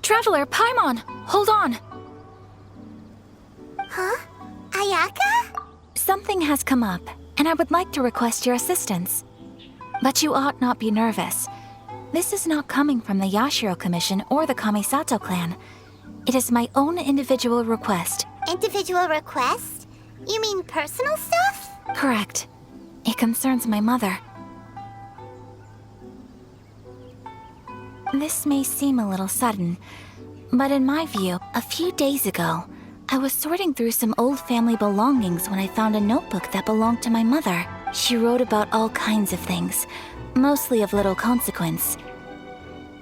Traveler, Paimon! Hold on! Huh? Ayaka? Something has come up, and I would like to request your assistance. But you ought not be nervous. This is not coming from the Yashiro Commission or the Kamisato clan. It is my own individual request. Individual request? You mean personal stuff? Correct. It concerns my mother. This may seem a little sudden, but in my view, a few days ago, I was sorting through some old family belongings when I found a notebook that belonged to my mother. She wrote about all kinds of things, mostly of little consequence.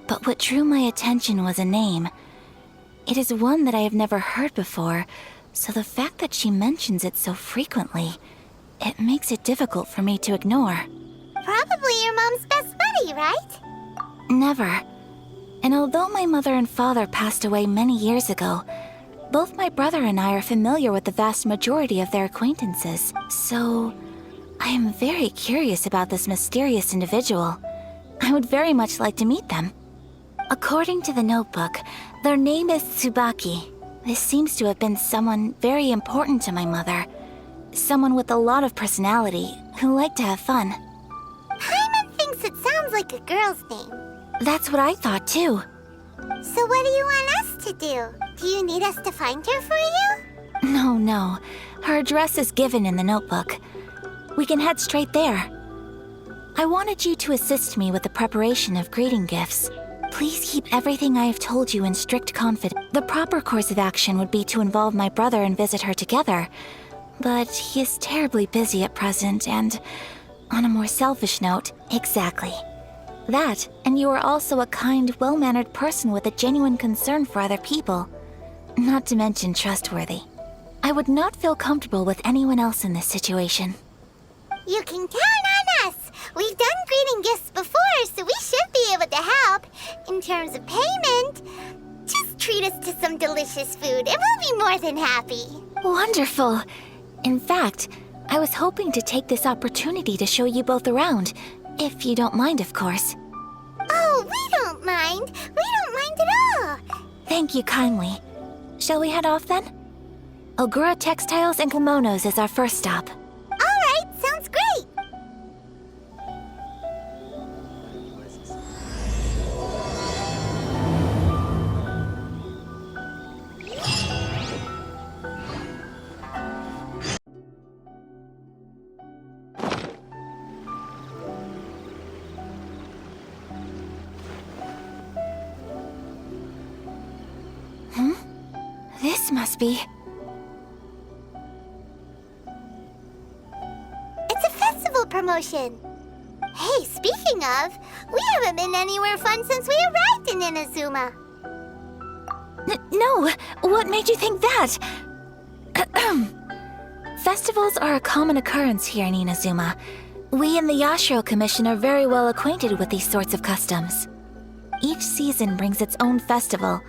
But what drew my attention was a name. It is one that I have never heard before, so the fact that she mentions it so frequently, it makes it difficult for me to ignore. Probably your mom's best buddy, right? Never. And although my mother and father passed away many years ago, both my brother and I are familiar with the vast majority of their acquaintances, so I am very curious about this mysterious individual. I would very much like to meet them. According to the notebook, their name is Tsubaki. This seems to have been someone very important to my mother. Someone with a lot of personality, who liked to have fun. Paimon thinks it sounds like a girl's name. That's what I thought too. So what do you want us to do? Do you need us to find her for you? No. Her address is given in the notebook. We can head straight there. I wanted you to assist me with the preparation of greeting gifts. Please keep everything I have told you in strict confidence. The proper course of action would be to involve my brother and visit her together. But he is terribly busy at present, and on a more selfish note, exactly. That, and you are also a kind, well-mannered person with a genuine concern for other people. Not to mention trustworthy. I would not feel comfortable with anyone else in this situation. You can count on us! We've done greeting gifts before, so we should be able to help. In terms of payment, just treat us to some delicious food and we'll be more than happy. Wonderful! In fact, I was hoping to take this opportunity to show you both around, if you don't mind, of course. Oh, we don't mind! We don't mind at all! Thank you kindly. Shall we head off then? Ogura Textiles and Kimonos is our first stop. Alright, sounds great! This must be... It's a festival promotion! Hey, speaking of, we haven't been anywhere fun since we arrived in Inazuma. No! What made you think that? Festivals are a common occurrence here in Inazuma. We in the Yashiro Commission are very well acquainted with these sorts of customs. Each season brings its own festival,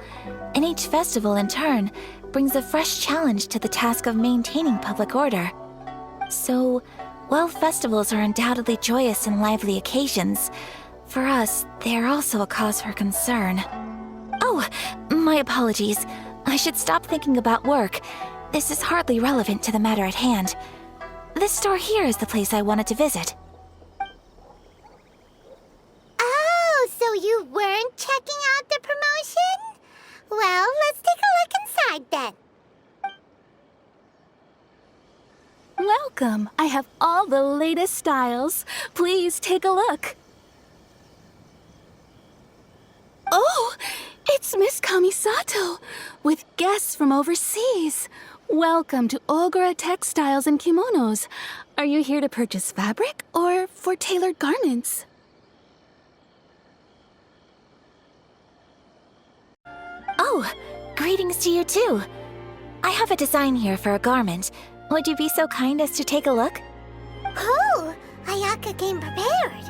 and each festival, in turn, brings a fresh challenge to the task of maintaining public order. So, while festivals are undoubtedly joyous and lively occasions, for us, they are also a cause for concern. Oh, my apologies. I should stop thinking about work. This is hardly relevant to the matter at hand. This store here is the place I wanted to visit. Oh, so you weren't checking out the promotion? Well, let's take a look inside then. Welcome. I have all the latest styles. Please take a look. Oh, it's Miss Kamisato, with guests from overseas. Welcome to Ogura Textiles and Kimonos. Are you here to purchase fabric or for tailored garments? Oh, greetings to you too. I have a design here for a garment. Would you be so kind as to take a look? Oh, Ayaka came prepared.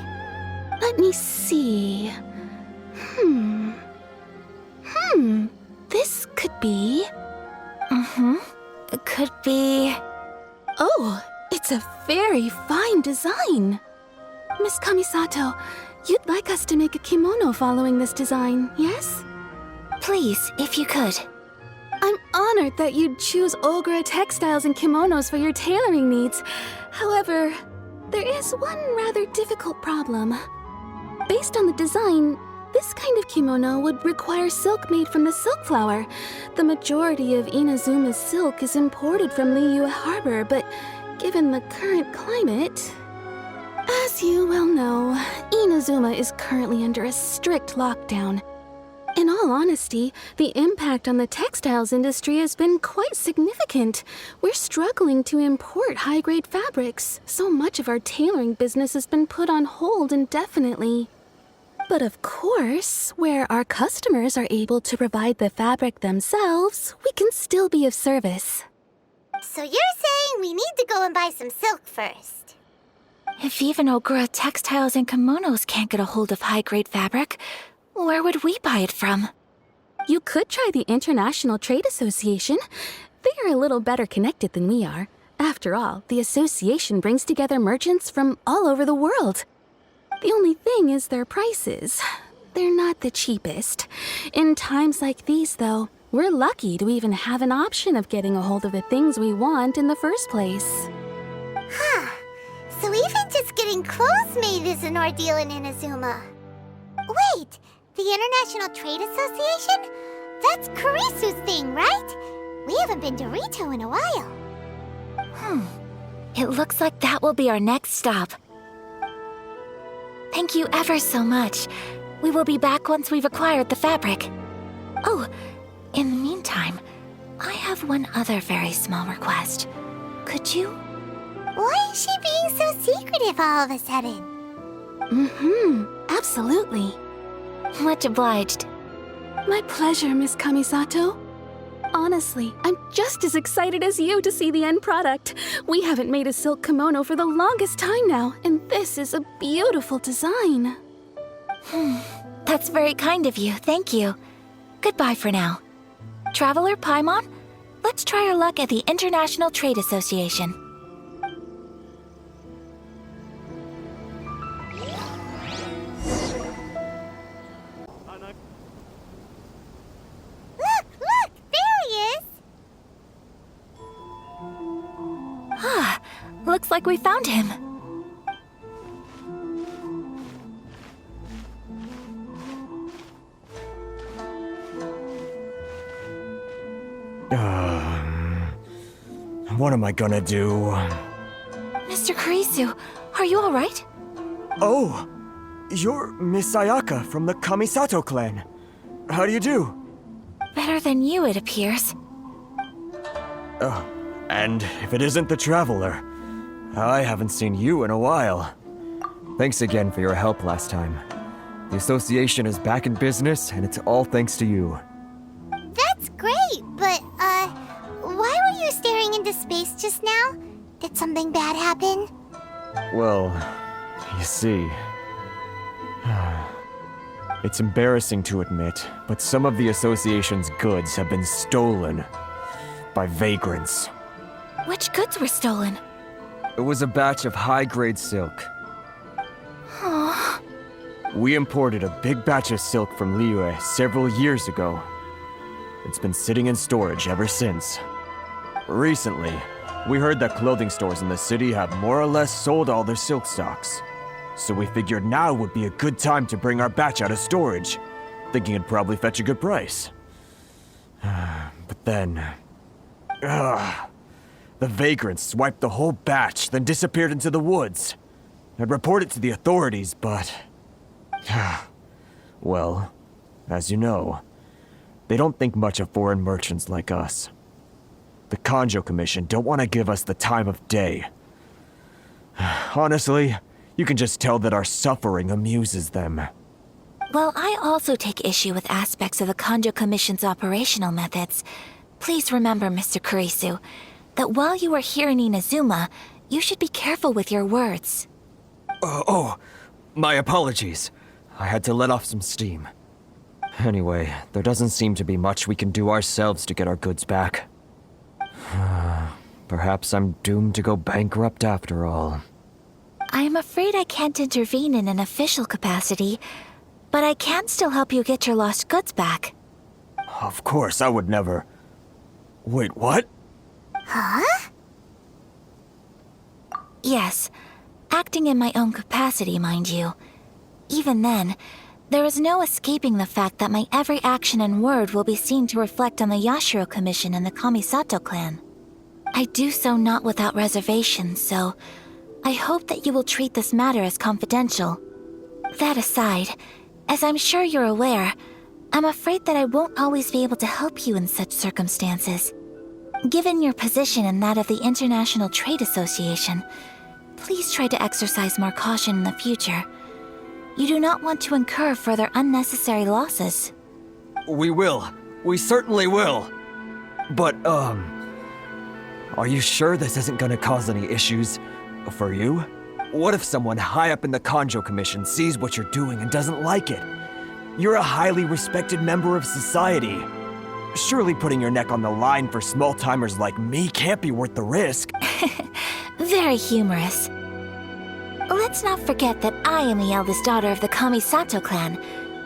Let me see. This could be... It could be... Oh, it's a very fine design. Miss Kamisato, you'd like us to make a kimono following this design, yes? Please, if you could. I'm honored that you'd choose Ogura textiles and kimonos for your tailoring needs. However, there is one rather difficult problem. Based on the design, this kind of kimono would require silk made from the silk flower. The majority of Inazuma's silk is imported from Liyue Harbor, but given the current climate... As you well know, Inazuma is currently under a strict lockdown. In all honesty, the impact on the textiles industry has been quite significant. We're struggling to import high-grade fabrics. So much of our tailoring business has been put on hold indefinitely. But of course, where our customers are able to provide the fabric themselves, we can still be of service. So you're saying we need to go and buy some silk first? If even Ogura textiles and kimonos can't get a hold of high-grade fabric, where would we buy it from? You could try the International Trade Association. They are a little better connected than we are. After all, the association brings together merchants from all over the world. The only thing is their prices. They're not the cheapest. In times like these, though, we're lucky to even have an option of getting a hold of the things we want in the first place. Huh. So even just getting clothes made is an ordeal in Inazuma. Wait, the International Trade Association? That's Kurisu's thing, right? We haven't been to Rito in a while. It looks like that will be our next stop. Thank you ever so much. We will be back once we've acquired the fabric. Oh, in the meantime, I have one other very small request. Could you? Why is she being so secretive all of a sudden? Absolutely. Much obliged. My pleasure, Miss Kamisato. Honestly, I'm just as excited as you to see the end product. We haven't made a silk kimono for the longest time now, and this is a beautiful design. That's very kind of you, thank you. Goodbye for now. Traveler Paimon, let's try our luck at the International Trade Association. Look, there he is! Looks like we found him. What am I gonna do? Mr. Kurisu, are you alright? Oh, you're Miss Ayaka from the Kamisato clan. How do you do? Better than you, it appears. And if it isn't the Traveler, I haven't seen you in a while. Thanks again for your help last time. The association is back in business, and it's all thanks to you. That's great, but, why were you staring into space just now? Did something bad happen? Well, you see... It's embarrassing to admit, but some of the association's goods have been stolen by vagrants. Which goods were stolen? It was a batch of high-grade silk. Aww. We imported a big batch of silk from Liyue several years ago. It's been sitting in storage ever since. Recently, we heard that clothing stores in the city have more or less sold all their silk stocks. So we figured now would be a good time to bring our batch out of storage, thinking it'd probably fetch a good price. But then... the vagrants swiped the whole batch, then disappeared into the woods. I'd report it to the authorities, but... well, as you know, they don't think much of foreign merchants like us. The Kanjo Commission don't want to give us the time of day. Honestly, you can just tell that our suffering amuses them. Well, I also take issue with aspects of the Kanjo Commission's operational methods. Please remember, Mr. Kurisu, that while you are here in Inazuma, you should be careful with your words. My apologies. I had to let off some steam. Anyway, there doesn't seem to be much we can do ourselves to get our goods back. Perhaps I'm doomed to go bankrupt after all. I am afraid I can't intervene in an official capacity, but I can still help you get your lost goods back. Of course, I would never... Wait, what? Huh? Yes, acting in my own capacity, mind you. Even then, there is no escaping the fact that my every action and word will be seen to reflect on the Yashiro Commission and the Kamisato clan. I do so not without reservation, so I hope that you will treat this matter as confidential. That aside, as I'm sure you're aware, I'm afraid that I won't always be able to help you in such circumstances. Given your position and that of the International Trade Association, please try to exercise more caution in the future. You do not want to incur further unnecessary losses. We will. We certainly will. But, are you sure this isn't gonna cause any issues for you? What if someone high up in the Kanjo Commission sees what you're doing and doesn't like it? You're a highly respected member of society. Surely putting your neck on the line for small-timers like me can't be worth the risk. Very humorous. Let's not forget that I am the eldest daughter of the Kamisato clan.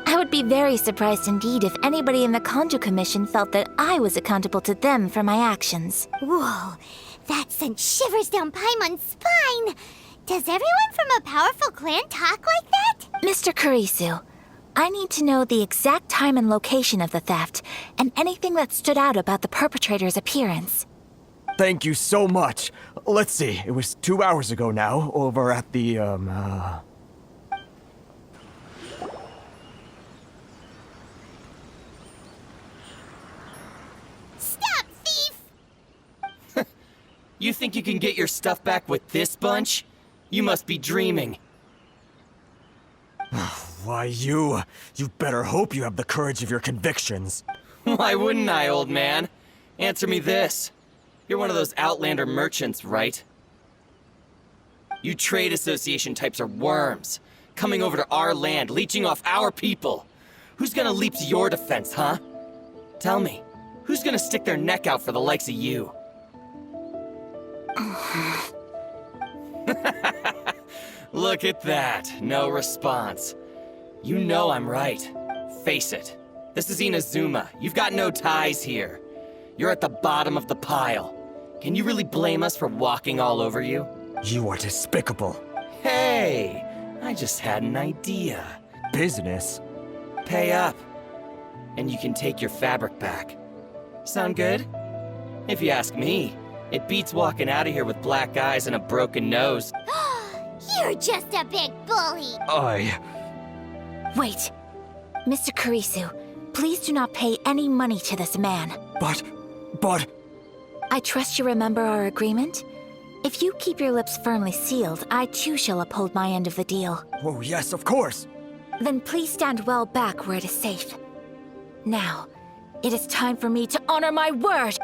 I would be very surprised indeed if anybody in the Kanjo Commission felt that I was accountable to them for my actions. Whoa, that sent shivers down Paimon's spine. Does everyone from a powerful clan talk like that? Mr. Kurisu, I need to know the exact time and location of the theft, and anything that stood out about the perpetrator's appearance. Thank you so much. Let's see, it was 2 hours ago now, over at the, Stop, thief! You think you can get your stuff back with this bunch? You must be dreaming. Why, you better hope you have the courage of your convictions. Why wouldn't I, old man? Answer me this. You're one of those Outlander merchants, right? You trade association types are worms, coming over to our land, leeching off our people. Who's gonna leap to your defense, huh? Tell me, who's gonna stick their neck out for the likes of you? Look at that, no response. You know I'm right. Face it, this is Inazuma. You've got no ties here. You're at the bottom of the pile. Can you really blame us for walking all over you? You are despicable. Hey, I just had an idea. Business? Pay up, and you can take your fabric back. Sound good? If you ask me, it beats walking out of here with black eyes and a broken nose. You're just a big bully. Wait. Mr. Kurisu, please do not pay any money to this man. But... I trust you remember our agreement? If you keep your lips firmly sealed, I too shall uphold my end of the deal. Oh yes, of course. Then please stand well back where it is safe. Now, it is time for me to honor my word!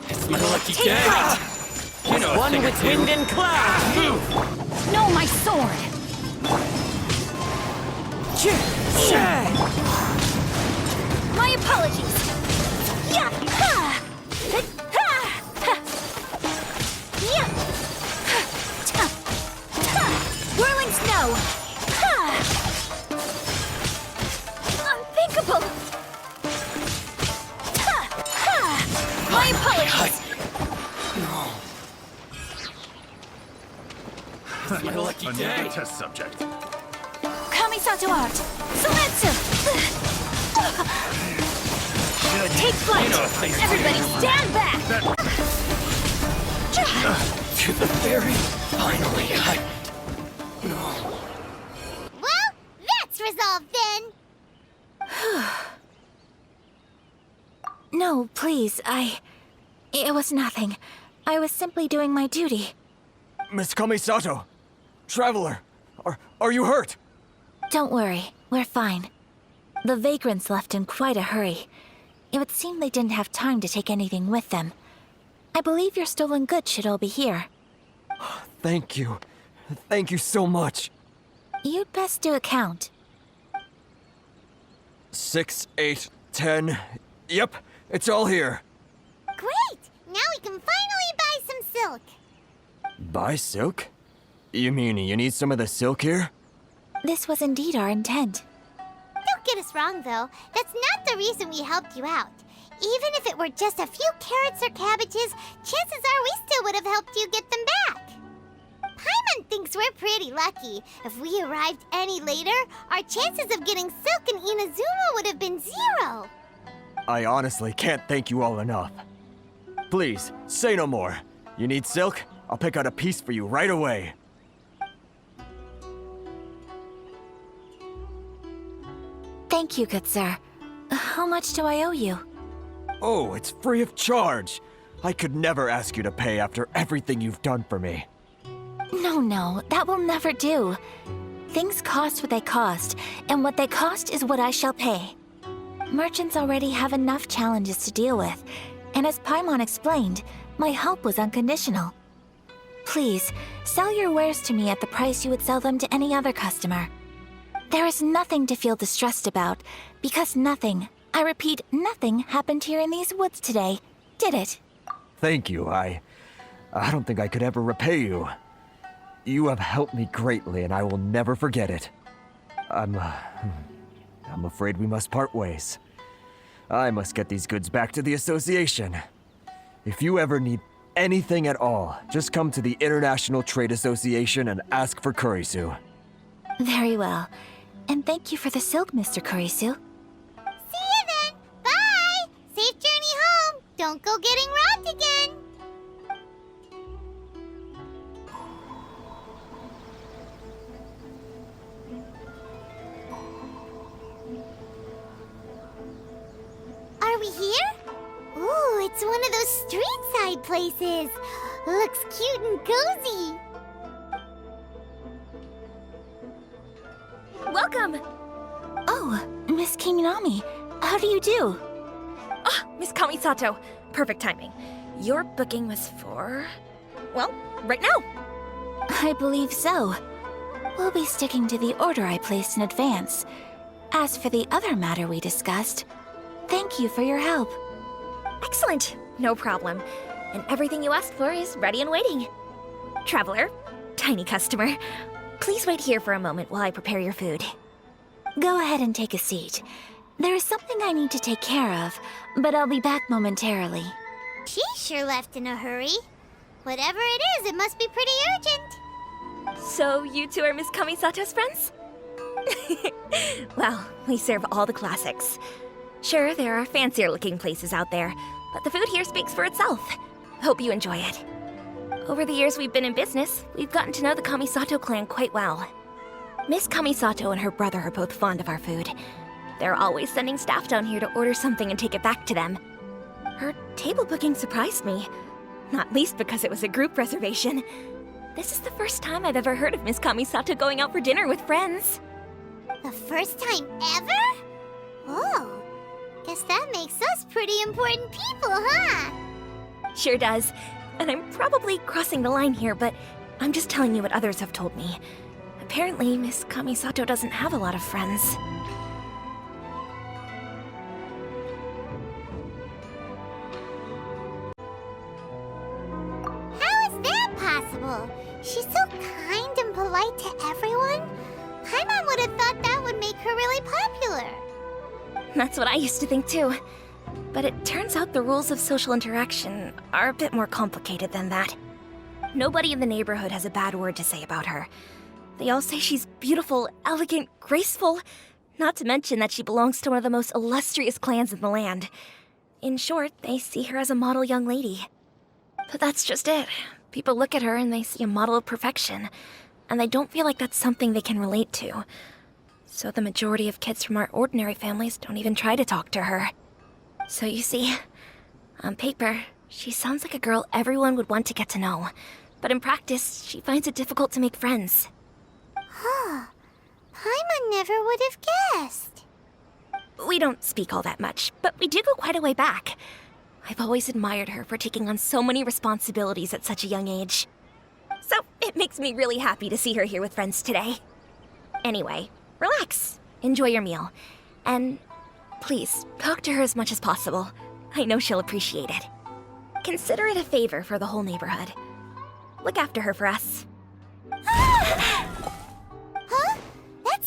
It's my lucky day! You know One with wind and cloud! Move! No, my sword! My apologies! Yeah! Ha! Ha! Ha! Yeah! Ha! Ha! Whirling snow! Ha! Unthinkable! Ha! Ha! My apologies! It's my lucky day! Test subject. Kamisato art! Sometsu! Take flight! You know what things Everybody stand back! To the ferry! Finally, Well, that's resolved then. No, please, It was nothing. I was simply doing my duty. Miss Kamisato! Traveler! Are you hurt? Don't worry, we're fine. The vagrants left in quite a hurry. It would seem they didn't have time to take anything with them. I believe your stolen goods should all be here. Thank you. Thank you so much. You'd best do a count. 6, 8, 10. Yep, it's all here. Great! Now we can finally buy some silk. Buy silk? You mean you need some of the silk here? This was indeed our intent. Don't get us wrong, though. That's not the reason we helped you out. Even if it were just a few carrots or cabbages, chances are we still would have helped you get them back. Paimon thinks we're pretty lucky. If we arrived any later, our chances of getting Silk and Inazuma would have been 0. I honestly can't thank you all enough. Please, say no more. You need silk? I'll pick out a piece for you right away. Thank you, good sir. How much do I owe you? Oh, it's free of charge. I could never ask you to pay after everything you've done for me. No, that will never do. Things cost what they cost, and what they cost is what I shall pay. Merchants already have enough challenges to deal with, and as Paimon explained, my help was unconditional. Please, sell your wares to me at the price you would sell them to any other customer. There is nothing to feel distressed about, because nothing, I repeat, nothing happened here in these woods today, did it? Thank you. I don't think I could ever repay you. You have helped me greatly, and I will never forget it. I'm afraid we must part ways. I must get these goods back to the association. If you ever need anything at all, just come to the International Trade Association and ask for Kurisu. Very well. And thank you for the silk, Mr. Kurisu. See you then! Bye! Safe journey home! Don't go getting robbed again! Are we here? Ooh, it's one of those street-side places. Looks cute and cozy. Welcome! Oh, Miss Kiminami, how do you do? Ah, Miss Kamisato. Perfect timing. Your booking was for... well, right now. I believe so. We'll be sticking to the order I placed in advance. As for the other matter we discussed, thank you for your help. Excellent. No problem. And everything you asked for is ready and waiting. Traveler, tiny customer, please wait here for a moment while I prepare your food. Go ahead and take a seat. There is something I need to take care of, but I'll be back momentarily. She sure left in a hurry. Whatever it is, it must be pretty urgent. So you two are Miss Kamisato's friends? Well, we serve all the classics. Sure, there are fancier looking places out there, but the food here speaks for itself. Hope you enjoy it. Over the years we've been in business, we've gotten to know the Kamisato clan quite well. Miss Kamisato and her brother are both fond of our food. They're always sending staff down here to order something and take it back to them. Her table booking surprised me, not least because it was a group reservation. This is the first time I've ever heard of Miss Kamisato going out for dinner with friends. The first time ever? Oh, guess that makes us pretty important people, huh? Sure does. And I'm probably crossing the line here, but I'm just telling you what others have told me. Apparently, Miss Kamisato doesn't have a lot of friends. How is that possible? She's so kind and polite to everyone. Paimon would have thought that would make her really popular. That's what I used to think too. But it turns out the rules of social interaction are a bit more complicated than that. Nobody in the neighborhood has a bad word to say about her. They all say she's beautiful, elegant, graceful, not to mention that she belongs to one of the most illustrious clans in the land. In short, they see her as a model young lady. But that's just it. People look at her and they see a model of perfection, and they don't feel like that's something they can relate to. So the majority of kids from our ordinary families don't even try to talk to her. So you see, on paper, she sounds like a girl everyone would want to get to know. But in practice, she finds it difficult to make friends. Huh. Paimon never would have guessed. We don't speak all that much, but we do go quite a way back. I've always admired her for taking on so many responsibilities at such a young age. So it makes me really happy to see her here with friends today. Anyway, relax, enjoy your meal, and please talk to her as much as possible. I know she'll appreciate it. Consider it a favor for the whole neighborhood. Look after her for us. Huh? That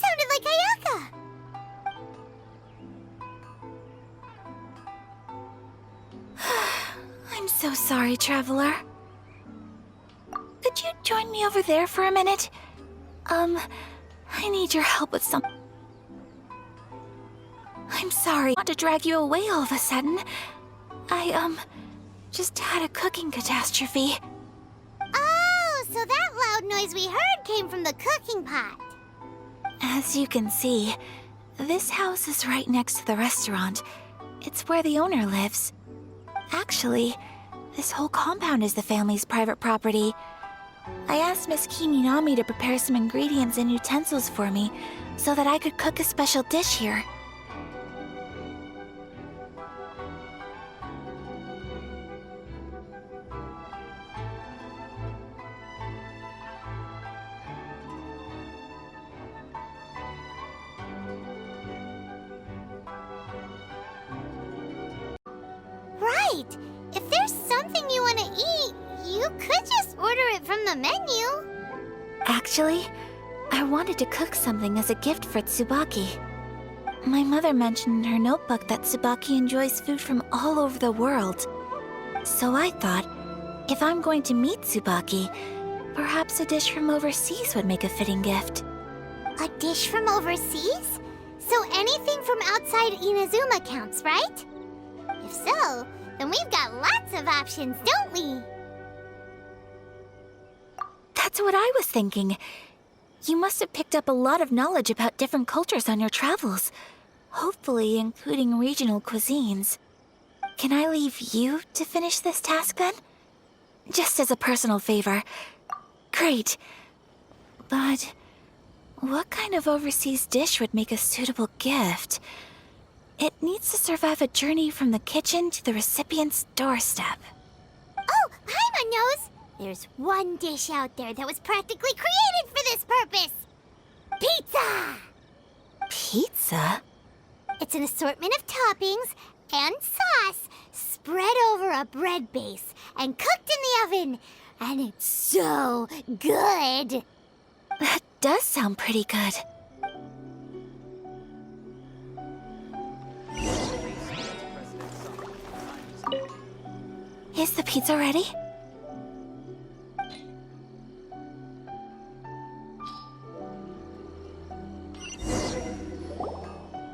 sorry, traveler. Could you join me over there for a minute? I need your help with some... I'm sorry. I want to drag you away all of a sudden. I, just had a cooking catastrophe. Oh, so that loud noise we heard came from the cooking pot. As you can see, this house is right next to the restaurant. It's where the owner lives. Actually, this whole compound is the family's private property. I asked Miss Kiminami to prepare some ingredients and utensils for me so that I could cook a special dish here. Right. If there's something you want to eat, you could just order it from the menu. Actually, I wanted to cook something as a gift for Tsubaki. My mother mentioned in her notebook that Tsubaki enjoys food from all over the world. So I thought, if I'm going to meet Tsubaki, perhaps a dish from overseas would make a fitting gift. A dish from overseas? So anything from outside Inazuma counts, right? If so, then we've got lots of options, don't we? That's what I was thinking. You must have picked up a lot of knowledge about different cultures on your travels, hopefully including regional cuisines. Can I leave you to finish this task then? Just as a personal favor. Great. But what kind of overseas dish would make a suitable gift? It needs to survive a journey from the kitchen to the recipient's doorstep. Oh, Paimon knows! There's one dish out there that was practically created for this purpose! Pizza! Pizza? It's an assortment of toppings and sauce spread over a bread base and cooked in the oven. And it's so good! That does sound pretty good. Is the pizza ready?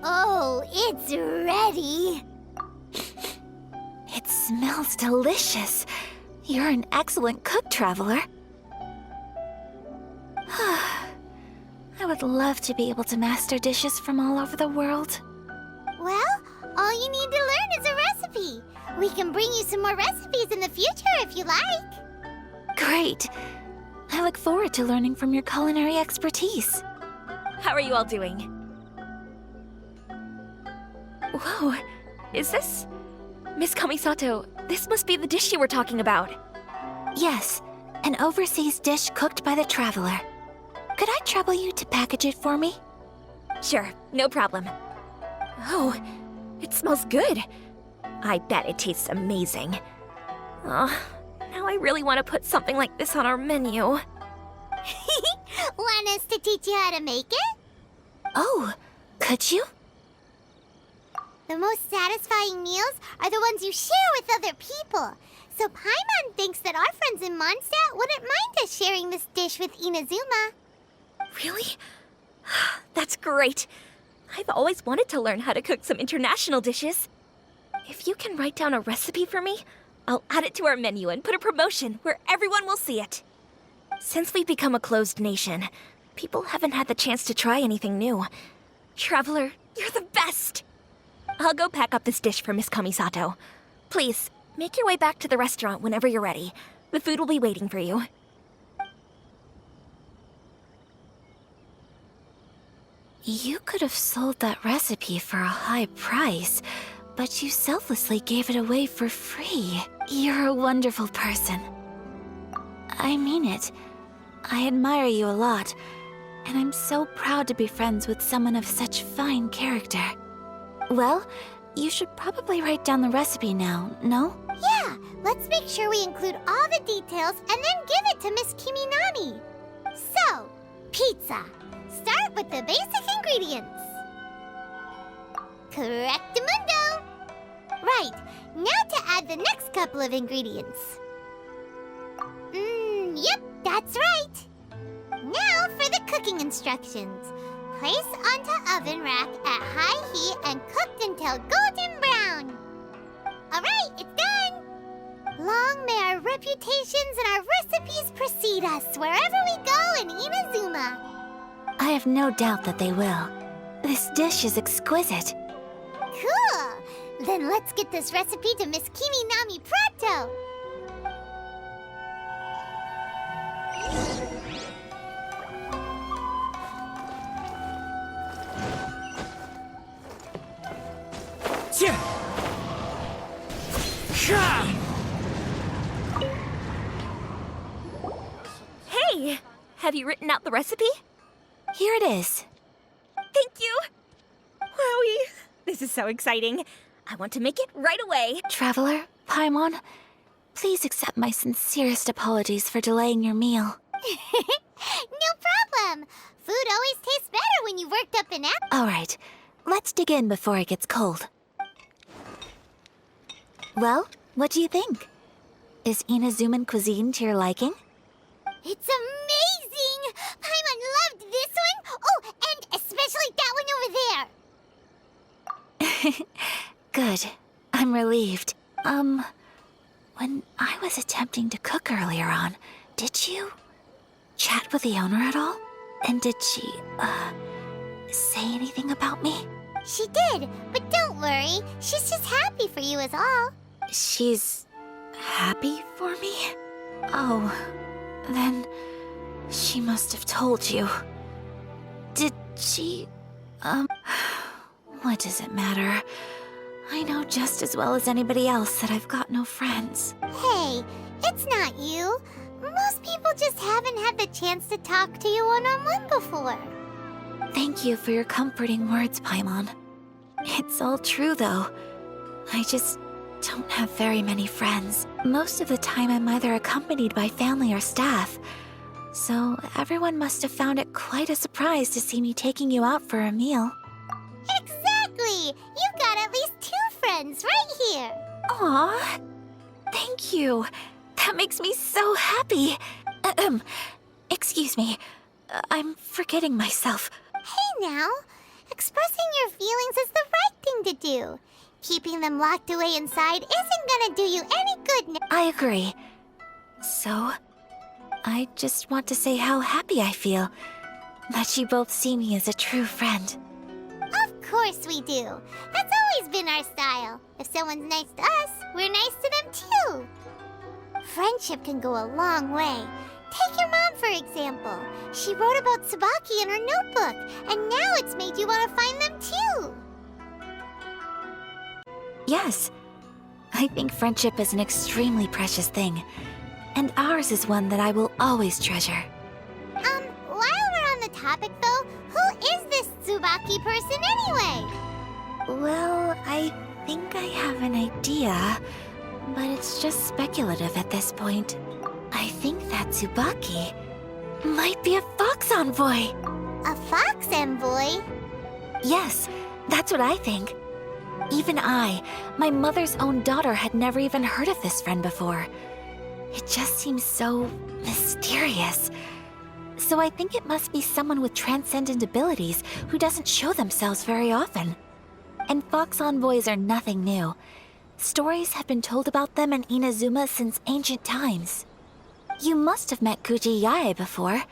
Oh, it's ready! It smells delicious. You're an excellent cook, traveler. I would love to be able to master dishes from all over the world. Well, all you need to learn is a recipe. We can bring you some more recipes in the future if you like. Great. I look forward to learning from your culinary expertise. How are you all doing? Whoa, is this... Miss Kamisato, this must be the dish you were talking about. Yes, an overseas dish cooked by the traveler. Could I trouble you to package it for me? Sure, no problem. Oh, it smells good. I bet it tastes amazing. Oh, now I really want to put something like this on our menu. Want us to teach you how to make it? Oh, could you? The most satisfying meals are the ones you share with other people. So Paimon thinks that our friends in Mondstadt wouldn't mind us sharing this dish with Inazuma. Really? That's great. I've always wanted to learn how to cook some international dishes. If you can write down a recipe for me, I'll add it to our menu and put a promotion where everyone will see it. Since we've become a closed nation, people haven't had the chance to try anything new. Traveler, you're the best! I'll go pack up this dish for Miss Kamisato. Please, make your way back to the restaurant whenever you're ready. The food will be waiting for you. You could have sold that recipe for a high price, but you selflessly gave it away for free. You're a wonderful person. I mean it. I admire you a lot, and I'm so proud to be friends with someone of such fine character. Well, you should probably write down the recipe now, no? Yeah, let's make sure we include all the details and then give it to Miss Kiminami. So, pizza. Start with the basic ingredients. Correctamundo. Right, Now to add the next couple of ingredients. Yep, that's right. Now for the cooking instructions. Place onto oven rack at high heat and cooked until golden brown. Alright, it's done! Long may our reputations and our recipes precede us wherever we go in Inazuma. I have no doubt that they will. This dish is exquisite. Cool! Then let's get this recipe to Miss Kiminami pronto! Hey! Have you written out the recipe? Here it is. Thank you! Wowie! This is so exciting. I want to make it right away. Traveler, Paimon, please accept my sincerest apologies for delaying your meal. No problem! Food always tastes better when you worked up an appetite. All right, let's dig in before it gets cold. Well, what do you think? Is Inazuman cuisine to your liking? It's amazing! Paimon loved this one! Oh, and especially that one over there! Good. I'm relieved. When I was attempting to cook earlier on, did you chat with the owner at all? And did she, say anything about me? She did, but don't worry. She's just happy for you is all. She's happy for me? Oh, then she must have told you. Did she, what does it matter? I know just as well as anybody else that I've got no friends. Hey, it's not you. Most people just haven't had the chance to talk to you one-on-one before. Thank you for your comforting words, Paimon. It's all true, though. I just don't have very many friends. Most of the time I'm either accompanied by family or staff. So everyone must have found it quite a surprise to see me taking you out for a meal. Exactly! You've got at least 2 friends right here. Aw, thank you. That makes me so happy. Excuse me. I'm forgetting myself. Hey now, expressing your feelings is the right thing to do. Keeping them locked away inside isn't gonna do you any good now. I agree. So, I just want to say how happy I feel that you both see me as a true friend. Of course we do. That's always been our style. If someone's nice to us, we're nice to them too. Friendship can go a long way. Take your mom, for example. She wrote about Tsubaki in her notebook, and now it's made you want to find them too. Yes, I think friendship is an extremely precious thing, and ours is one that I will always treasure. While we're on the topic though, who is this Tsubaki person anyway? Well, I think I have an idea, but it's just speculative at this point. I think that Tsubaki might be a fox envoy. A fox envoy? Yes, that's what I think. Even I, my mother's own daughter, had never even heard of this friend before. It just seems so mysterious. So I think it must be someone with transcendent abilities who doesn't show themselves very often. And fox envoys are nothing new. Stories have been told about them in Inazuma since ancient times. You must have met Kuji Yae before.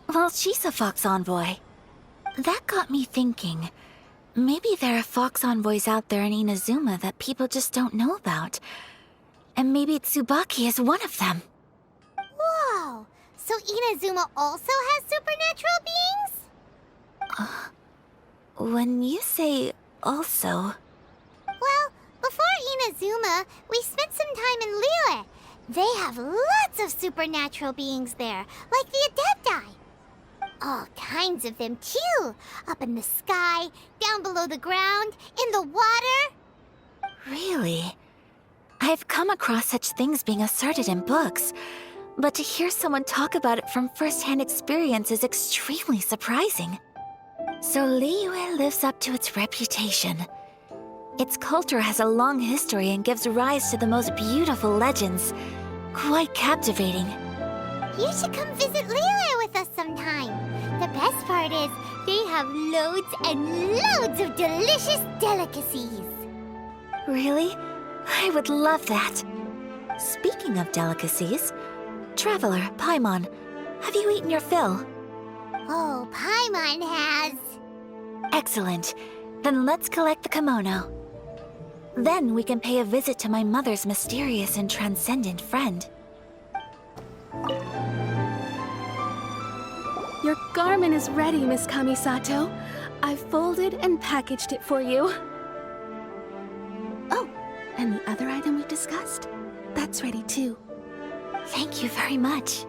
Well, she's a fox envoy. That got me thinking. Maybe there are fox envoys out there in Inazuma that people just don't know about. And maybe Tsubaki is one of them. Whoa! So Inazuma also has supernatural beings? When you say also... Well, before Inazuma, we spent some time in Liyue. They have lots of supernatural beings there, like the Adepti. All kinds of them, too. Up in the sky, down below the ground, in the water. Really? I've come across such things being asserted in books, but to hear someone talk about it from first-hand experience is extremely surprising. So Liyue lives up to its reputation. Its culture has a long history and gives rise to the most beautiful legends. Quite captivating. You should come visit Liyue with us sometime. The best part is, they have loads and loads of delicious delicacies. Really? I would love that. Speaking of delicacies, Traveler, Paimon, have you eaten your fill? Oh, Paimon has. Excellent. Then let's collect the kimono. Then we can pay a visit to my mother's mysterious and transcendent friend. Your garment is ready, Miss Kamisato. I've folded and packaged it for you. Oh, and the other item we discussed? That's ready too. Thank you very much.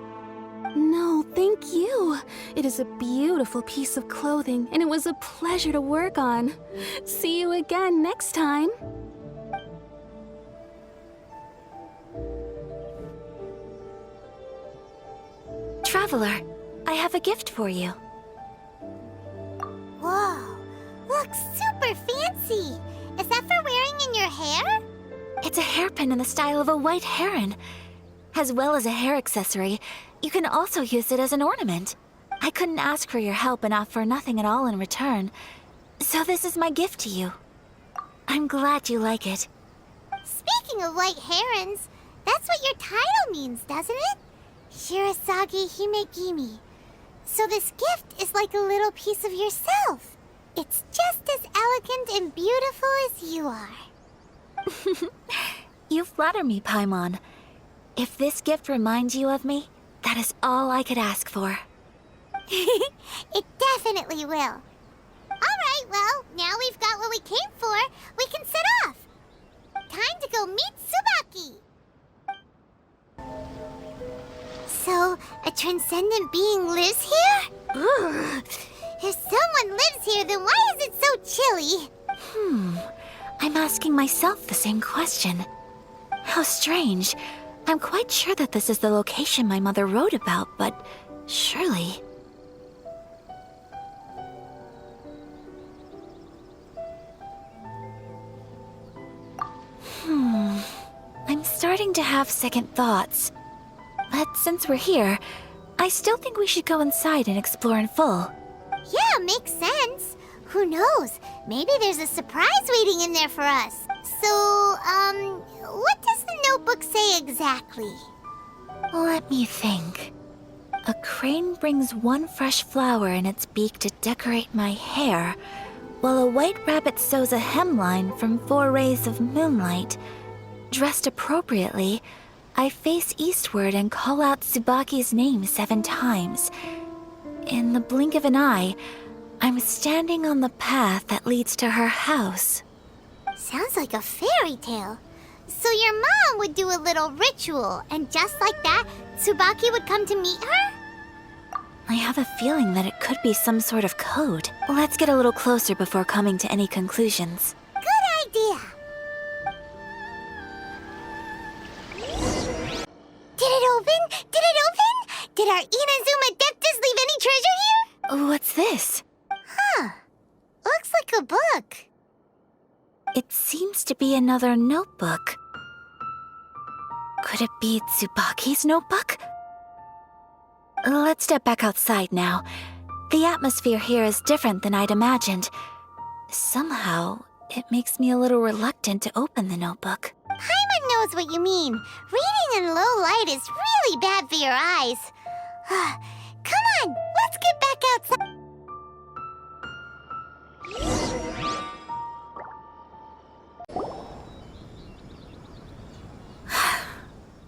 No, thank you. It is a beautiful piece of clothing, and it was a pleasure to work on. See you again next time. Traveler, I have a gift for you. Whoa, looks super fancy. Is that for wearing in your hair? It's a hairpin in the style of a white heron. As well as a hair accessory, you can also use it as an ornament. I couldn't ask for your help and offer nothing at all in return. So this is my gift to you. I'm glad you like it. Speaking of white herons, that's what your title means, doesn't it? Shirasagi Himegimi. So this gift is like a little piece of yourself. It's just as elegant and beautiful as you are. You flatter me, Paimon. If this gift reminds you of me, that is all I could ask for. It definitely will. Alright, well, now we've got what we came for, we can set off. Time to go meet Tsubaki. So, a transcendent being lives here? Ugh. If someone lives here, then why is it so chilly? I'm asking myself the same question. How strange. I'm quite sure that this is the location my mother wrote about, but surely... I'm starting to have second thoughts. But since we're here, I still think we should go inside and explore in full. Yeah, makes sense. Who knows? Maybe there's a surprise waiting in there for us. So, what does the notebook say exactly? Let me think. A crane brings one fresh flower in its beak to decorate my hair, while a white rabbit sews a hemline from 4 rays of moonlight. Dressed appropriately, I face eastward and call out Tsubaki's name 7 times. In the blink of an eye, I'm standing on the path that leads to her house. Sounds like a fairy tale. So your mom would do a little ritual, and just like that, Tsubaki would come to meet her? I have a feeling that it could be some sort of code. Let's get a little closer before coming to any conclusions. Good idea. Did it open? Did it open? Did our Inazuma Deptus leave any treasure here? What's this? Huh. Looks like a book. It seems to be another notebook. Could it be Tsubaki's notebook? Let's step back outside now. The atmosphere here is different than I'd imagined. Somehow, it makes me a little reluctant to open the notebook. Paimon knows what you mean. Reading in low light is really bad for your eyes. Come on, let's get back outside.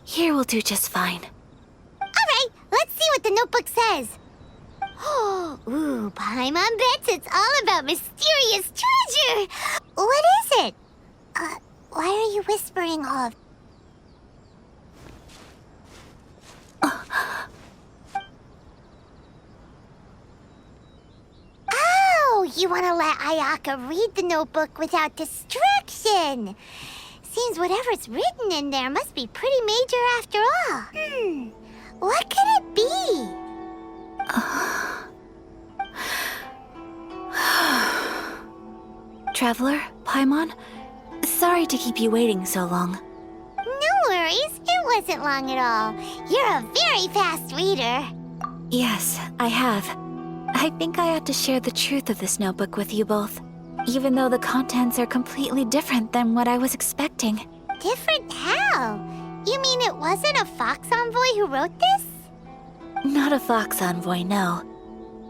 Here will do just fine. Alright, let's see what the notebook says. Ooh, Paimon bets it's all about mysterious treasure. What is it? Why are you whispering all of... Oh, you want to let Ayaka read the notebook without distraction. Seems whatever's written in there must be pretty major after all. What could it be? Traveler, Paimon, Sorry to keep you waiting so long. No worries, it wasn't long at all. You're a very fast reader. Yes, I have. I think I ought to share the truth of this notebook with you both, even though the contents are completely different than what I was expecting. Different how? You mean it wasn't a Fox Envoy who wrote this? Not a Fox Envoy, no.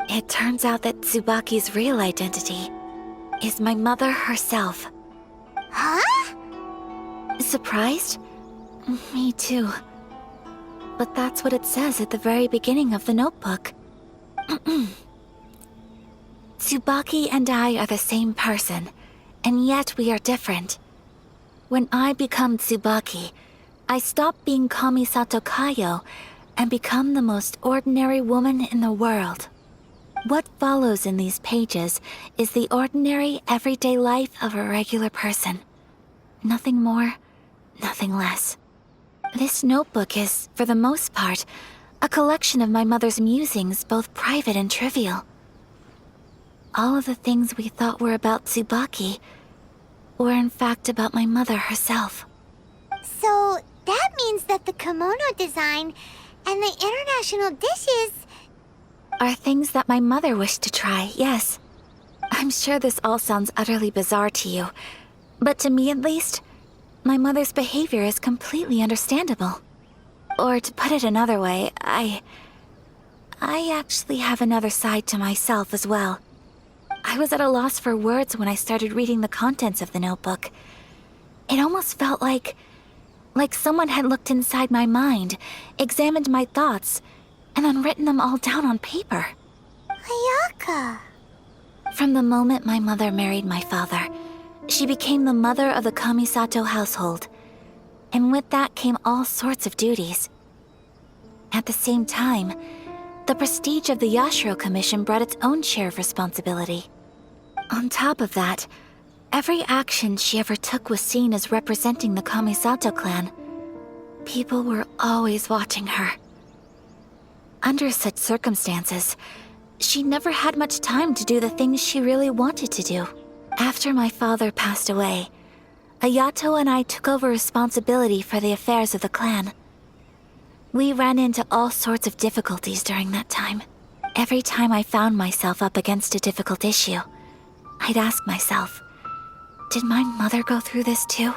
It turns out that Tsubaki's real identity is my mother herself. Huh? Surprised? Me too. But that's what it says at the very beginning of the notebook. Tsubaki and I are the same person, and yet we are different. When I become Tsubaki, I stop being Kamisato Kayo and become the most ordinary woman in the world. What follows in these pages is the ordinary, everyday life of a regular person. Nothing more, nothing less. This notebook is, for the most part, a collection of my mother's musings, both private and trivial. All of the things we thought were about Tsubaki were in fact about my mother herself. So that means that the kimono design and the international dishes... Are things that my mother wished to try, yes. I'm sure this all sounds utterly bizarre to you, but to me at least, my mother's behavior is completely understandable. Or to put it another way, I actually have another side to myself as well. I was at a loss for words when I started reading the contents of the notebook. It almost felt like someone had looked inside my mind, examined my thoughts, and then written them all down on paper. Ayaka. From the moment my mother married my father, she became the mother of the Kamisato household, and with that came all sorts of duties. At the same time, the prestige of the Yashiro Commission brought its own share of responsibility. On top of that, every action she ever took was seen as representing the Kamisato clan. People were always watching her. Under such circumstances, she never had much time to do the things she really wanted to do. After my father passed away, Ayato and I took over responsibility for the affairs of the clan. We ran into all sorts of difficulties during that time. Every time I found myself up against a difficult issue, I'd ask myself, did my mother go through this too?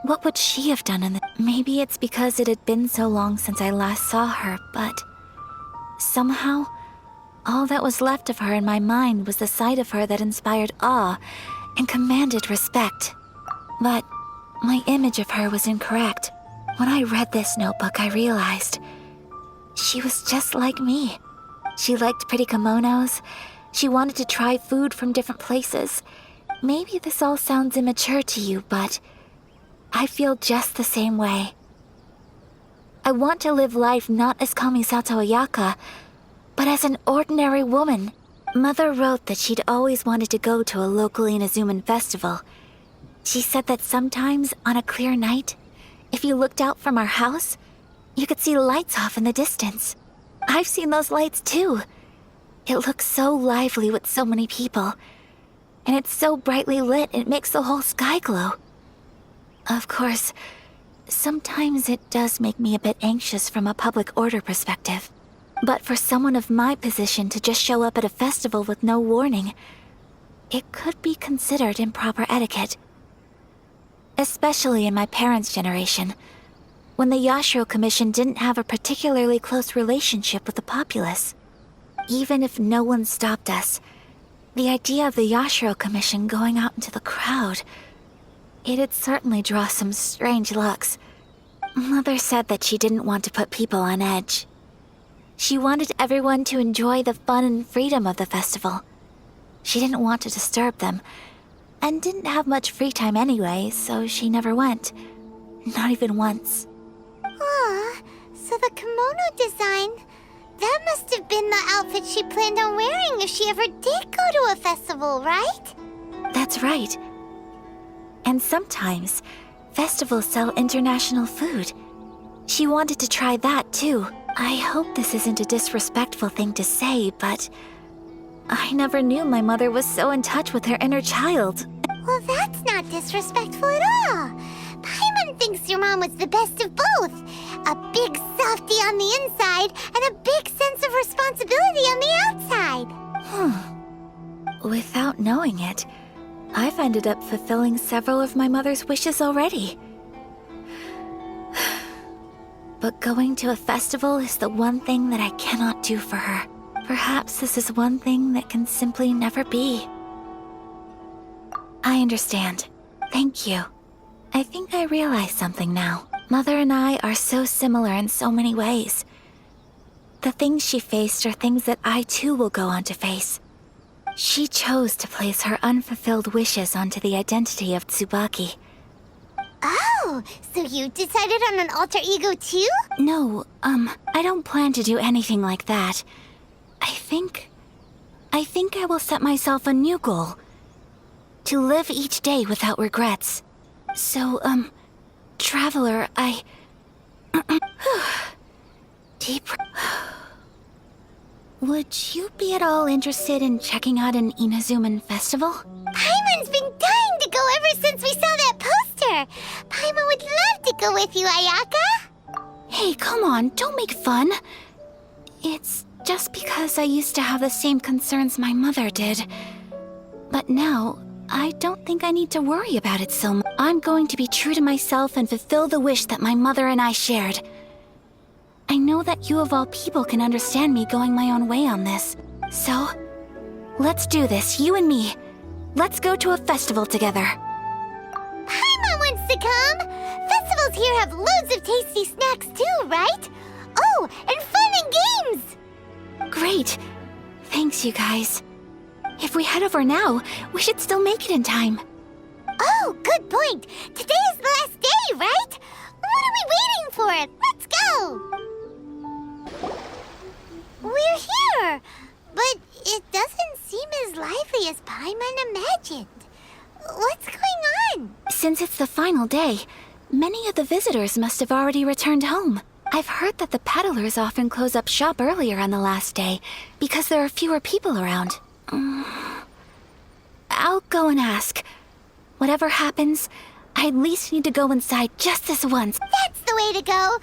What would she have done in the... Maybe it's because it had been so long since I last saw her, but... somehow, all that was left of her in my mind was the sight of her that inspired awe and commanded respect. But my image of her was incorrect. When I read this notebook, I realized she was just like me. She liked pretty kimonos. She wanted to try food from different places. Maybe this all sounds immature to you, but I feel just the same way. I want to live life not as Kamisato Ayaka, but as an ordinary woman. Mother wrote that she'd always wanted to go to a local Inazuman festival. She said that sometimes, on a clear night, if you looked out from our house, you could see lights off in the distance. I've seen those lights too. It looks so lively with so many people, and it's so brightly lit it makes the whole sky glow. Of course, sometimes it does make me a bit anxious from a public order perspective. But for someone of my position to just show up at a festival with no warning, it could be considered improper etiquette. Especially in my parents' generation, when the Yashiro Commission didn't have a particularly close relationship with the populace. Even if no one stopped us, the idea of the Yashiro Commission going out into the crowd, it'd certainly draw some strange looks. Mother said that she didn't want to put people on edge. She wanted everyone to enjoy the fun and freedom of the festival. She didn't want to disturb them, and didn't have much free time anyway, so she never went. Not even once. Aw, so the kimono design, that must have been the outfit she planned on wearing if she ever did go to a festival, right? That's right. And sometimes, festivals sell international food. She wanted to try that too. I hope this isn't a disrespectful thing to say, but I never knew my mother was so in touch with her inner child. Well, that's not disrespectful at all. Paimon thinks your mom was the best of both. A big softie on the inside and a big sense of responsibility on the outside. Without knowing it, I've ended up fulfilling several of my mother's wishes already. But going to a festival is the one thing that I cannot do for her. Perhaps this is one thing that can simply never be. I understand. Thank you. I think I realize something now. Mother and I are so similar in so many ways. The things she faced are things that I too will go on to face. She chose to place her unfulfilled wishes onto the identity of Tsubaki. Oh, so you decided on an alter ego too? No, I don't plan to do anything like that. I think I will set myself a new goal. To live each day without regrets. So, Traveler, Deep... Would you be at all interested in checking out an Inazuman festival? Paimon's been dying to go ever since we saw that poster. Paimon would love to go with you, Ayaka. Hey, come on, don't make fun. It's just because I used to have the same concerns my mother did. But now, I don't think I need to worry about it so much. I'm going to be true to myself and fulfill the wish that my mother and I shared. I know that you of all people can understand me going my own way on this. So, let's do this, you and me. Let's go to a festival together. Paimon wants to come. Festivals here have loads of tasty snacks too, right? Oh, and fun and games! Great. Thanks, you guys. If we head over now, we should still make it in time. Oh, good point. Today is the last day, right? What are we waiting for? Let's go! We're here, but it doesn't seem as lively as Paimon imagined. What's going on? Since it's the final day, many of the visitors must have already returned home. I've heard that the peddlers often close up shop earlier on the last day because there are fewer people around. I'll go and ask. Whatever happens, I at least need to go inside just this once. That's the way to go.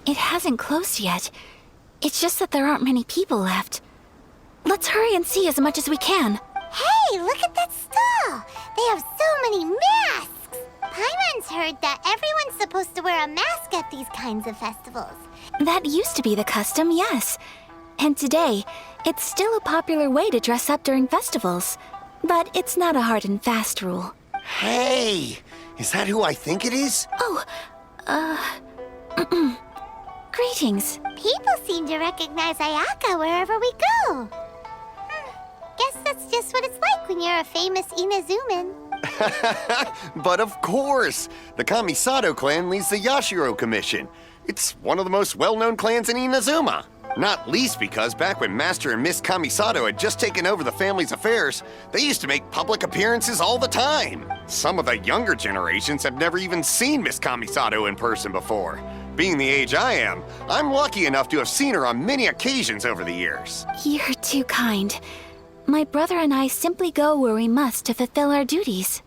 It hasn't closed yet. It's just that there aren't many people left. Let's hurry and see as much as we can. Hey, look at that stall! They have so many masks! Paimon's heard that everyone's supposed to wear a mask at these kinds of festivals. That used to be the custom, yes. And today, it's still a popular way to dress up during festivals. But it's not a hard and fast rule. Hey! Is that who I think it is? Oh, greetings. People seem to recognize Ayaka wherever we go. Guess that's just what it's like when you're a famous Inazuman. But of course! The Kamisato clan leads the Yashiro Commission. It's one of the most well-known clans in Inazuma. Not least because back when Master and Miss Kamisato had just taken over the family's affairs, they used to make public appearances all the time. Some of the younger generations have never even seen Miss Kamisato in person before. Being the age I am, I'm lucky enough to have seen her on many occasions over the years. You're too kind. My brother and I simply go where we must to fulfill our duties.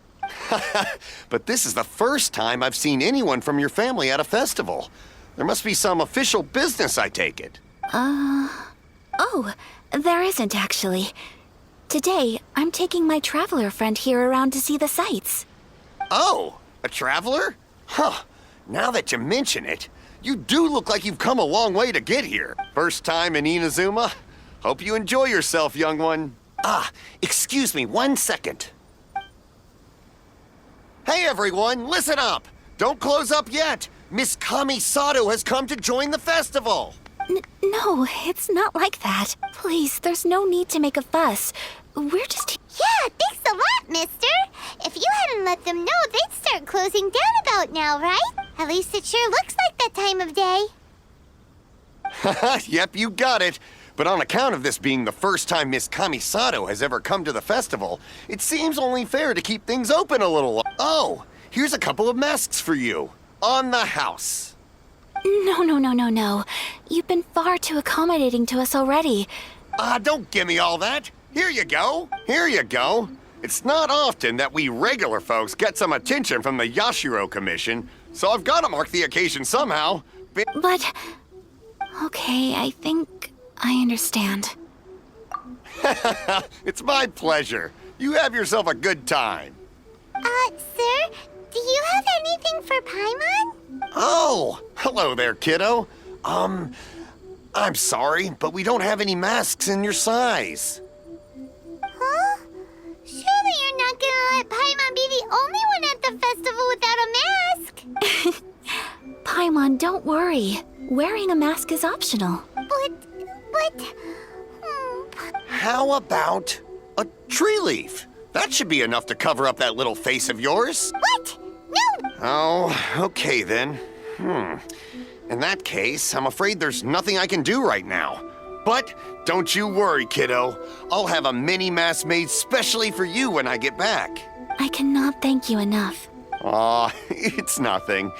But this is the first time I've seen anyone from your family at a festival. There must be some official business, I take it. Oh, there isn't actually. Today, I'm taking my traveler friend here around to see the sights. Oh, a traveler? Huh. Now that you mention it, you do look like you've come a long way to get here. First time in Inazuma? Hope you enjoy yourself, young one. Excuse me 1 second. Hey everyone, listen up! Don't close up yet! Miss Kamisato has come to join the festival! No, it's not like that. Please, there's no need to make a fuss. We're just... Yeah, thanks a lot, mister. If you hadn't let them know, they'd start closing down about now, right? At least it sure looks like that time of day. Yep, you got it. But on account of this being the first time Miss Kamisato has ever come to the festival, it seems only fair to keep things open a little. Oh, here's a couple of masks for you. On the house. No. You've been far too accommodating to us already. Don't give me all that. Here you go. Here you go. It's not often that we regular folks get some attention from the Yashiro Commission, so I've got to mark the occasion somehow. But... Okay, I think I understand. It's my pleasure. You have yourself a good time. Sir, do you have anything for Paimon? Oh, hello there, kiddo. I'm sorry, but we don't have any masks in your size. Huh? Surely you're not gonna let Paimon be the only one at the festival without a mask? Paimon, don't worry. Wearing a mask is optional. But... How about a tree leaf? That should be enough to cover up that little face of yours. What? No! Oh, okay then. In that case, I'm afraid there's nothing I can do right now. But don't you worry, kiddo. I'll have a mini mask made specially for you when I get back. I cannot thank you enough. Aw, it's nothing.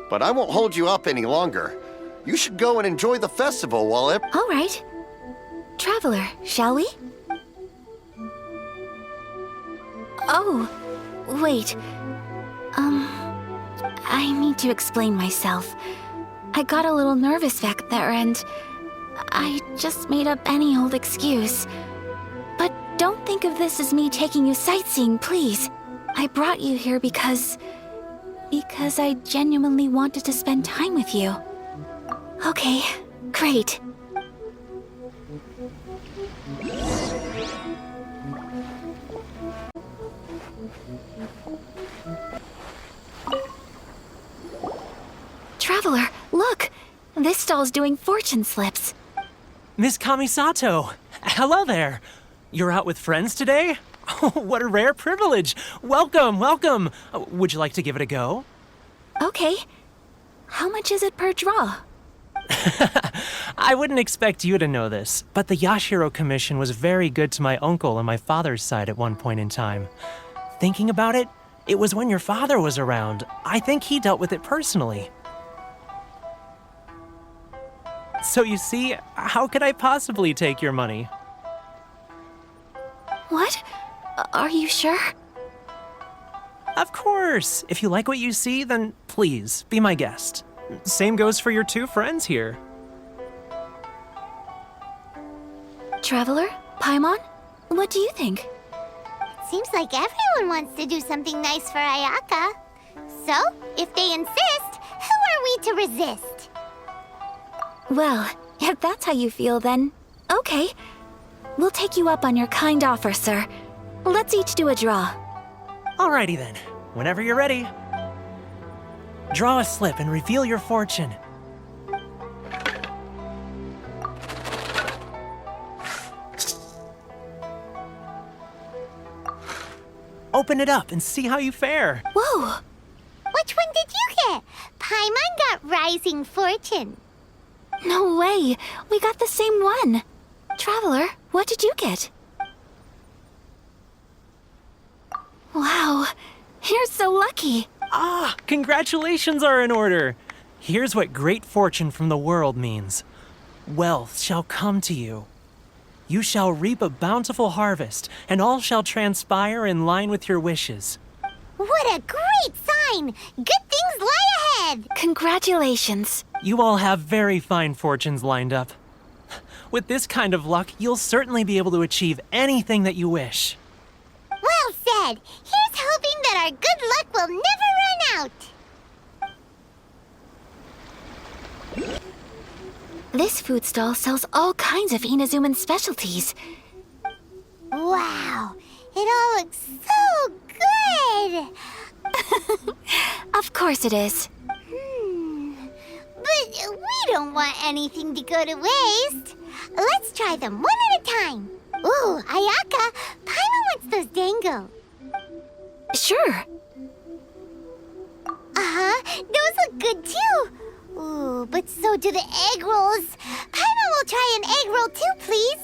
But I won't hold you up any longer. You should go and enjoy the festival while it... All right. Traveler, shall we? Oh, wait. I need to explain myself. I got a little nervous back there and I just made up any old excuse. But don't think of this as me taking you sightseeing, please. I brought you here because I genuinely wanted to spend time with you. Okay, great. Traveler, look! This stall's doing fortune slips. Miss Kamisato! Hello there! You're out with friends today? Oh, what a rare privilege! Welcome, welcome! Would you like to give it a go? Okay. How much is it per draw? I wouldn't expect you to know this, but the Yashiro Commission was very good to my uncle on my father's side at one point in time. Thinking about it, it was when your father was around. I think he dealt with it personally. So you see, how could I possibly take your money? What? Are you sure? Of course! If you like what you see, then please, be my guest. Same goes for your two friends here. Traveler? Paimon? What do you think? It seems like everyone wants to do something nice for Ayaka. So, if they insist, who are we to resist? Well, if that's how you feel, then okay. We'll take you up on your kind offer, sir. Let's each do a draw. Alrighty then, whenever you're ready. Draw a slip and reveal your fortune. Open it up and see how you fare. Whoa! Which one did you get? Paimon got Rising Fortune. No way! We got the same one! Traveler, what did you get? Wow, you're so lucky! Ah, congratulations are in order. Here's what great fortune from the world means. Wealth shall come to you. You shall reap a bountiful harvest, and all shall transpire in line with your wishes. What a great sign! Good things lie ahead! Congratulations. You all have very fine fortunes lined up. With this kind of luck, you'll certainly be able to achieve anything that you wish. Well said! Here's hoping that our good luck will never run out! This food stall sells all kinds of Inazuman specialties. Wow! It all looks so good! Of course it is. But we don't want anything to go to waste. Let's try them one at a time. Ooh, Ayaka, Paimon wants those dango. Sure. Uh-huh, those look good too. Ooh, but so do the egg rolls. Paimon will try an egg roll too, please.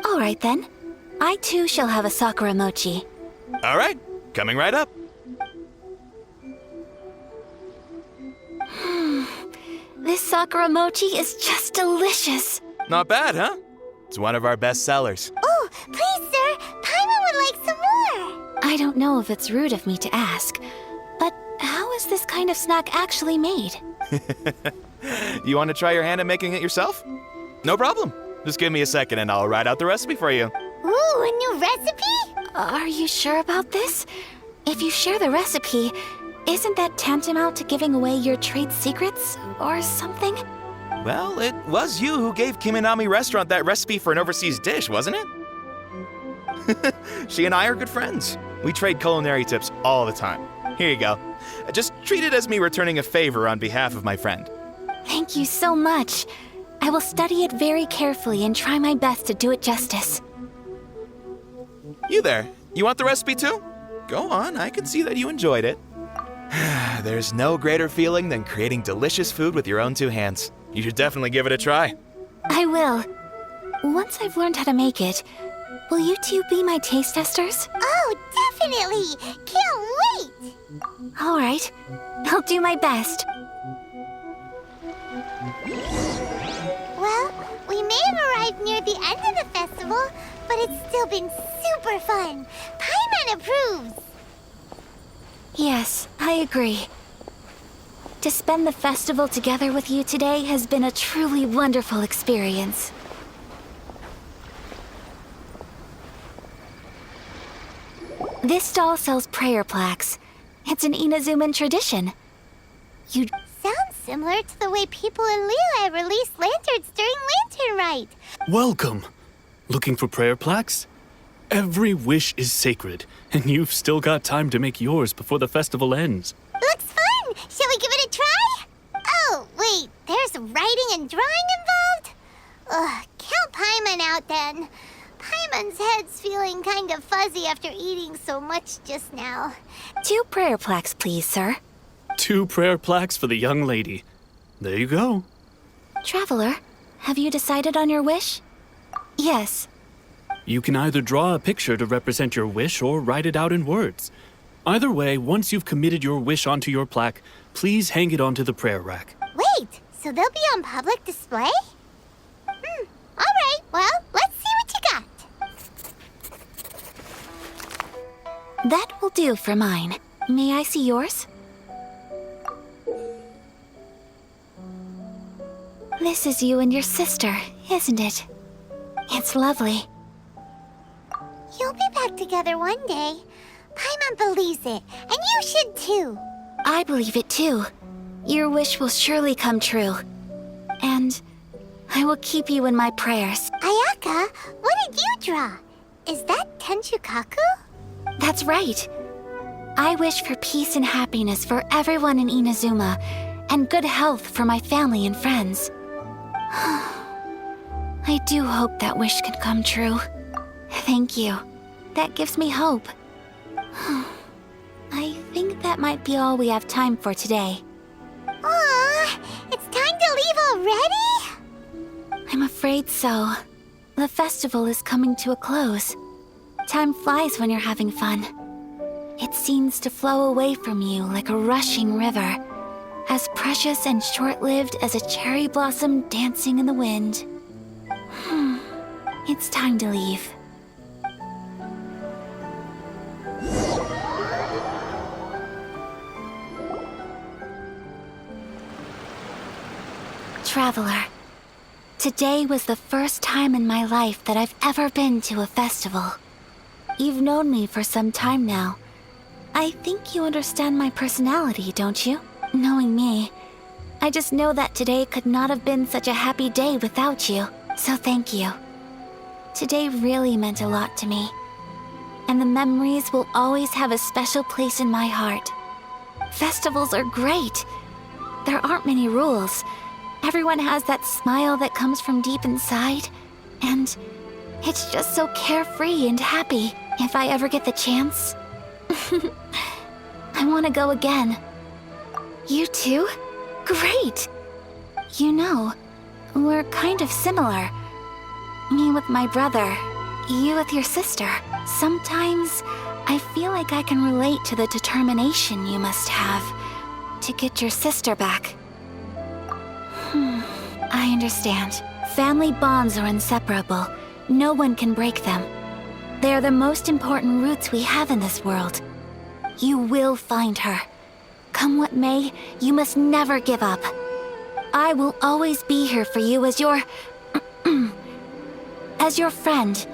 All right then. I too shall have a sakura mochi. All right, coming right up. This sakura mochi is just delicious. Not bad, huh? It's one of our best sellers. Oh, please, sir, Paimon would like some more. I don't know if it's rude of me to ask, but how is this kind of snack actually made? You want to try your hand at making it yourself? No problem. Just give me a second and I'll write out the recipe for you. Ooh, a new recipe? Are you sure about this? If you share the recipe, isn't that tantamount to giving away your trade secrets or something? Well, it was you who gave Kiminami Restaurant that recipe for an overseas dish, wasn't it? She and I are good friends. We trade culinary tips all the time. Here you go. Just treat it as me returning a favor on behalf of my friend. Thank you so much. I will study it very carefully and try my best to do it justice. You there, you want the recipe too? Go on, I can see that you enjoyed it. There's no greater feeling than creating delicious food with your own two hands. You should definitely give it a try. I will. Once I've learned how to make it, will you two be my taste testers? Oh, definitely! Can't wait! All right. I'll do my best. Well, we may have arrived near the end of the festival, but it's still been super fun. Paimon approves. Yes, I agree. To spend the festival together with you today has been a truly wonderful experience. This stall sells prayer plaques. It's an Inazuman tradition. You... Sounds similar to the way people in Liyue release lanterns during Lantern Rite. Welcome. Looking for prayer plaques? Every wish is sacred, and you've still got time to make yours before the festival ends. Looks fun! Shall we give it a try? Oh, wait, there's writing and drawing involved? Ugh, count Paimon out then. Paimon's head's feeling kind of fuzzy after eating so much just now. 2 prayer plaques, please, sir. 2 prayer plaques for the young lady. There you go. Traveler, have you decided on your wish? Yes. You can either draw a picture to represent your wish or write it out in words. Either way, once you've committed your wish onto your plaque, please hang it onto the prayer rack. Wait, so they'll be on public display? Alright, well, let's see what you got. That will do for mine. May I see yours? This is you and your sister, isn't it? It's lovely. You'll be back together one day. Paimon believes it, and you should too. I believe it too. Your wish will surely come true. And I will keep you in my prayers. Ayaka, what did you draw? Is that Tenchukaku? That's right. I wish for peace and happiness for everyone in Inazuma, and good health for my family and friends. I do hope that wish can come true. Thank you. That gives me hope. I think that might be all we have time for today. Aw, it's time to leave already? I'm afraid so. The festival is coming to a close. Time flies when you're having fun. It seems to flow away from you like a rushing river, as precious and short-lived as a cherry blossom dancing in the wind. It's time to leave. Traveler, today was the first time in my life that I've ever been to a festival. You've known me for some time now. I think you understand my personality, don't you? Knowing me, I just know that today could not have been such a happy day without you, so thank you. Today really meant a lot to me, and the memories will always have a special place in my heart. Festivals are great, there aren't many rules. Everyone has that smile that comes from deep inside, and it's just so carefree and happy. If I ever get the chance, I want to go again. You too? Great! You know, we're kind of similar. Me with my brother, you with your sister. Sometimes I feel like I can relate to the determination you must have to get your sister back. I understand. Family bonds are inseparable. No one can break them. They are the most important roots we have in this world. You will find her. Come what may, you must never give up. I will always be here for you as your... as your friend.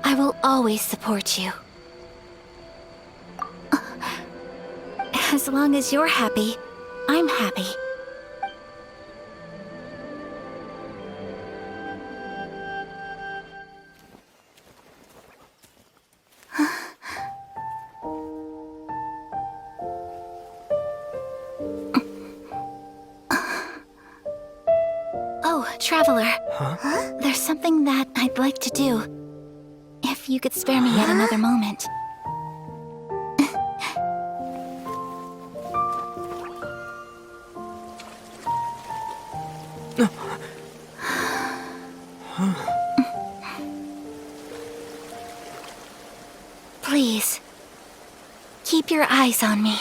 I will always support you. As long as you're happy, I'm happy. Oh, Traveler. Huh? There's something that I'd like to do. If you could spare me yet another moment. Please, keep your eyes on me.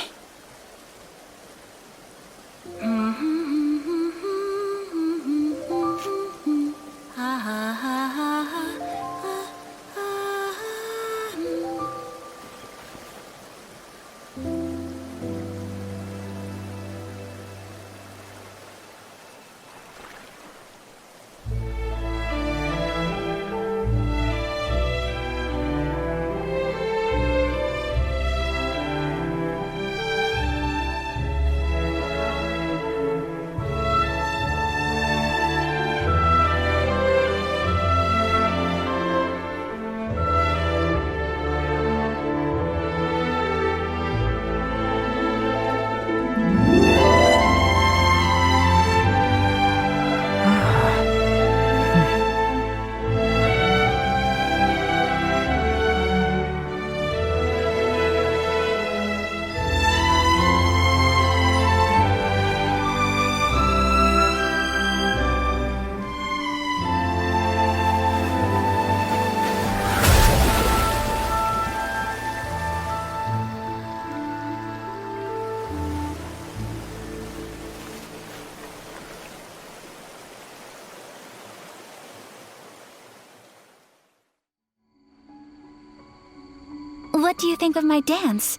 What do you think of my dance?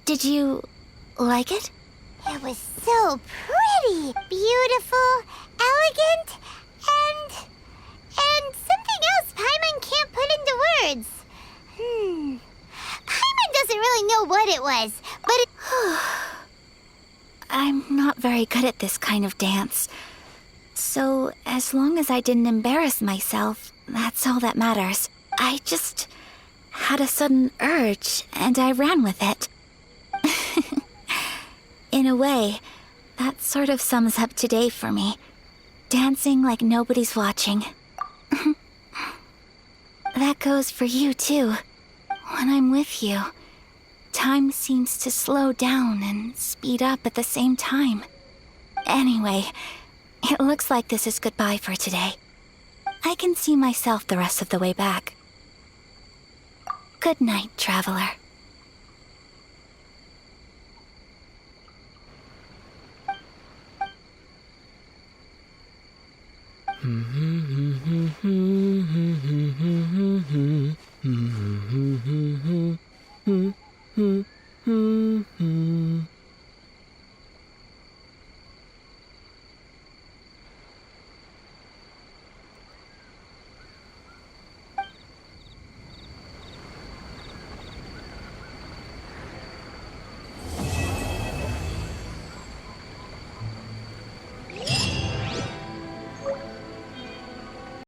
Did you like it? It was so pretty, beautiful, elegant, and something else Paimon can't put into words. Paimon doesn't really know what it was, but it... I'm not very good at this kind of dance. So, as long as I didn't embarrass myself, that's all that matters. I just had a sudden urge, and I ran with it. In a way, that sort of sums up today for me. Dancing like nobody's watching. That goes for you, too. When I'm with you, time seems to slow down and speed up at the same time. Anyway, it looks like this is goodbye for today. I can see myself the rest of the way back. Good night, Traveler.